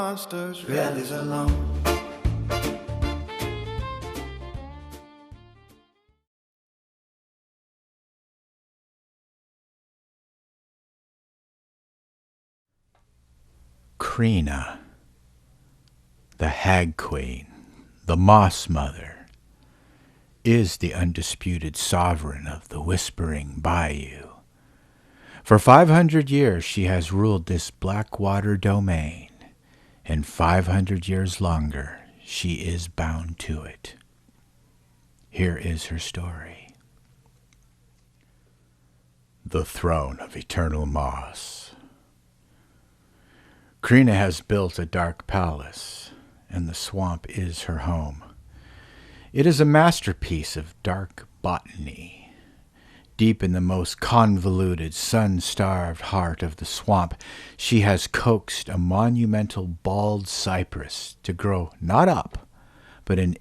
monsters, Reylee's alone. Creena, the Hag Queen, the Moss Mother, is the undisputed sovereign of the Whispering Bayou. For 500 years she has ruled this Blackwater domain, and 500 years longer she is bound to it. Here is her story. The Throne of Eternal Moss. Creena has built a dark palace, and the swamp is her home. It is a masterpiece of dark botany. Deep in the most convoluted, sun-starved heart of the swamp, she has coaxed a monumental bald cypress to grow not up, but an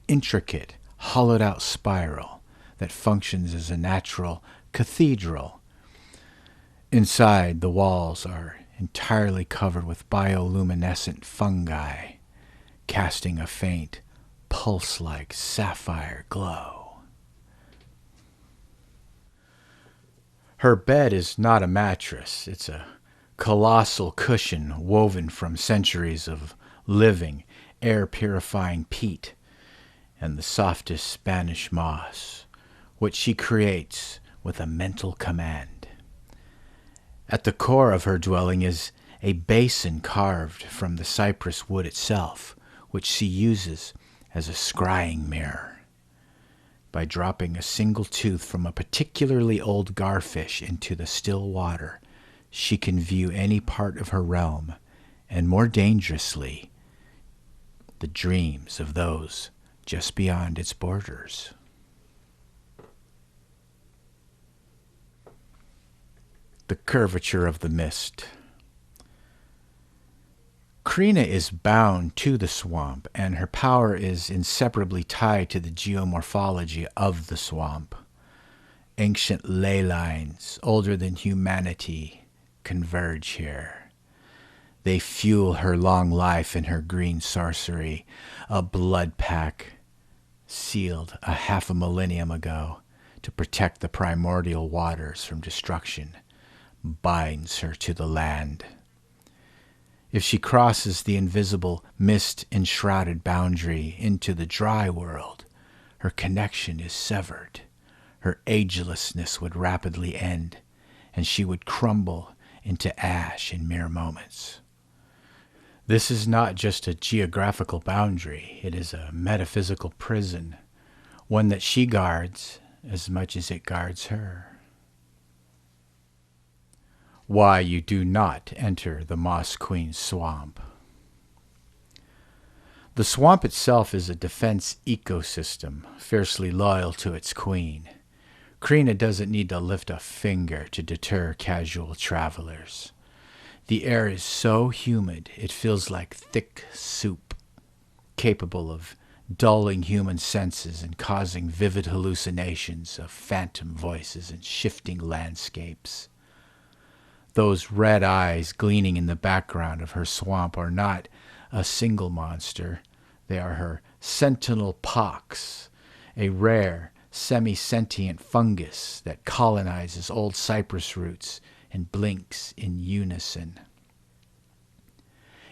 intricate, hollowed-out spiral that functions as a natural cathedral. Inside, the walls are entirely covered with bioluminescent fungi, casting a faint, pulse-like sapphire glow. Her bed is not a mattress. It's a colossal cushion woven from centuries of living, air-purifying peat and the softest Spanish moss, which she creates with a mental command. At the core of her dwelling is a basin carved from the cypress wood itself, which she uses as a scrying mirror. By dropping a single tooth from a particularly old garfish into the still water, she can view any part of her realm, and more dangerously, the dreams of those just beyond its borders. The curvature of the mist. Creena is bound to the swamp, and her power is inseparably tied to the geomorphology of the swamp. Ancient ley lines, older than humanity, converge here. They fuel her long life and her green sorcery, a blood pact sealed a half a millennium ago to protect the primordial waters from destruction, binds her to the land. If she crosses the invisible mist-enshrouded boundary into the dry world, her connection is severed. Her agelessness would rapidly end, and she would crumble into ash in mere moments. This is not just a geographical boundary, it is a metaphysical prison, one that she guards as much as it guards her. Why you do not enter the Moss Queen swamp. The swamp itself is a defense ecosystem, fiercely loyal to its queen. Creena doesn't need to lift a finger to deter casual travelers. The air is so humid it feels like thick soup, capable of dulling human senses and causing vivid hallucinations of phantom voices and shifting landscapes. Those red eyes gleaming in the background of her swamp are not a single monster. They are her sentinel pox, a rare, semi-sentient fungus that colonizes old cypress roots and blinks in unison.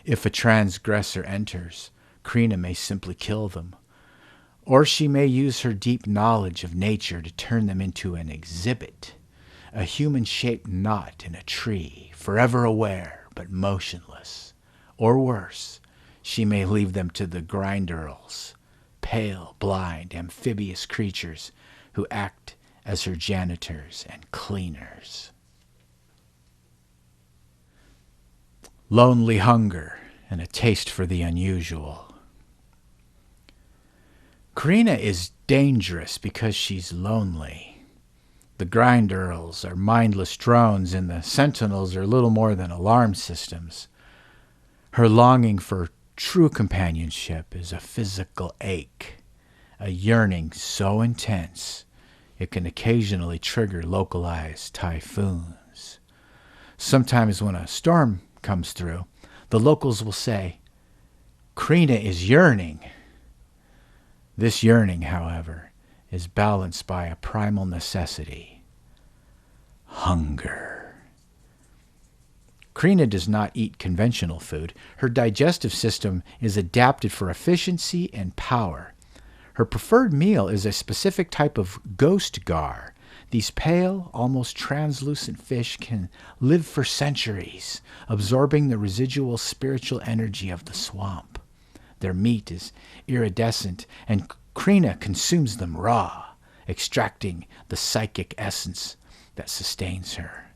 If a transgressor enters, Creena may simply kill them, or she may use her deep knowledge of nature to turn them into an exhibit. A human-shaped knot in a tree, forever aware but motionless. Or worse, she may leave them to the grinderls, pale, blind, amphibious creatures who act as her janitors and cleaners. Lonely hunger and a taste for the unusual. Creena is dangerous because she's lonely. The grinderls are mindless drones, and the sentinels are little more than alarm systems. Her longing for true companionship is a physical ache, a yearning so intense it can occasionally trigger localized typhoons. Sometimes when a storm comes through, The locals will say, Creena is yearning. This yearning, however, is balanced by a primal necessity: hunger. Creena does not eat conventional food. Her digestive system is adapted for efficiency and power. Her preferred meal is a specific type of ghost gar. These pale, almost translucent fish can live for centuries, absorbing the residual spiritual energy of the swamp. Their meat is iridescent, and Creena consumes them raw, extracting the psychic essence that sustains her.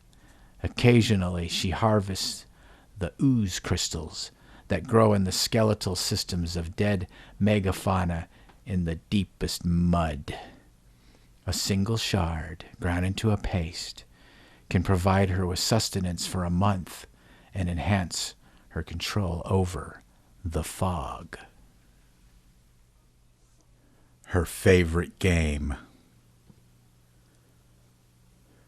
Occasionally, she harvests the ooze crystals that grow in the skeletal systems of dead megafauna in the deepest mud. A single shard, ground into a paste, can provide her with sustenance for a month and enhance her control over the fog. Her favorite game.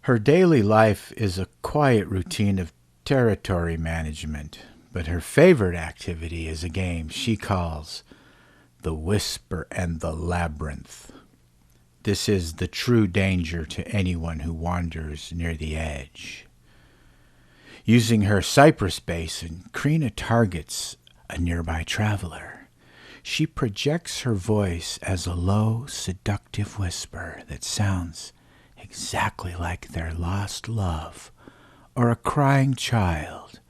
Her daily life is a quiet routine of territory management, but her favorite activity is a game she calls the Whisper and the Labyrinth. This is the true danger to anyone who wanders near the edge. Using her cypress basin, Creena targets a nearby traveler. She projects her voice as a low, seductive whisper that sounds exactly like their lost love, or a crying child,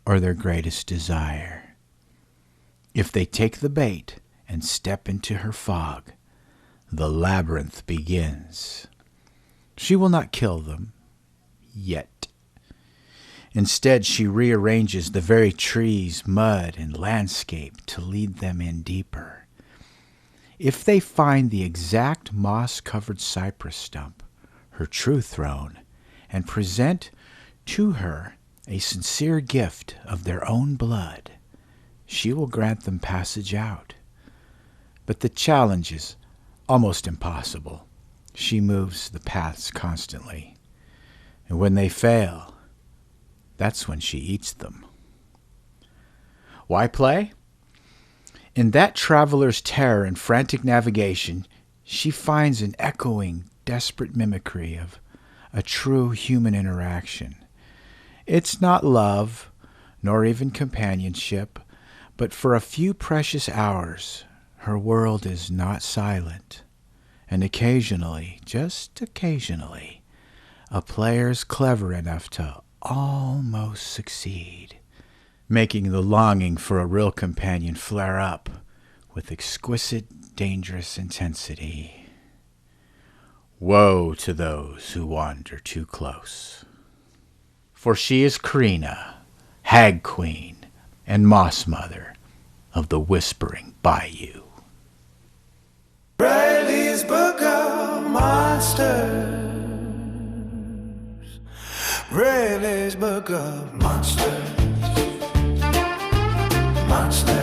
or their greatest desire. If they take the bait and step into her fog, the labyrinth begins. She will not kill them, yet. Instead, she rearranges the very trees, mud, and landscape to lead them in deeper. If they find the exact moss-covered cypress stump, her true throne, and present to her a sincere gift of their own blood, she will grant them passage out. But the challenge is almost impossible. She moves the paths constantly, and when they fail, that's when she eats them. Why play? In that traveler's terror and frantic navigation, she finds an echoing, desperate mimicry of a true human interaction. It's not love, nor even companionship, but for a few precious hours, her world is not silent, and occasionally, just occasionally, a player's clever enough to almost succeed, making the longing for a real companion flare up with exquisite, dangerous intensity. Woe to those who wander too close. For she is Creena, Hag Queen, and Moss Mother of the Whispering Bayou. Reylee's Book of Monsters. Reylee's Book of Monsters. Monsters.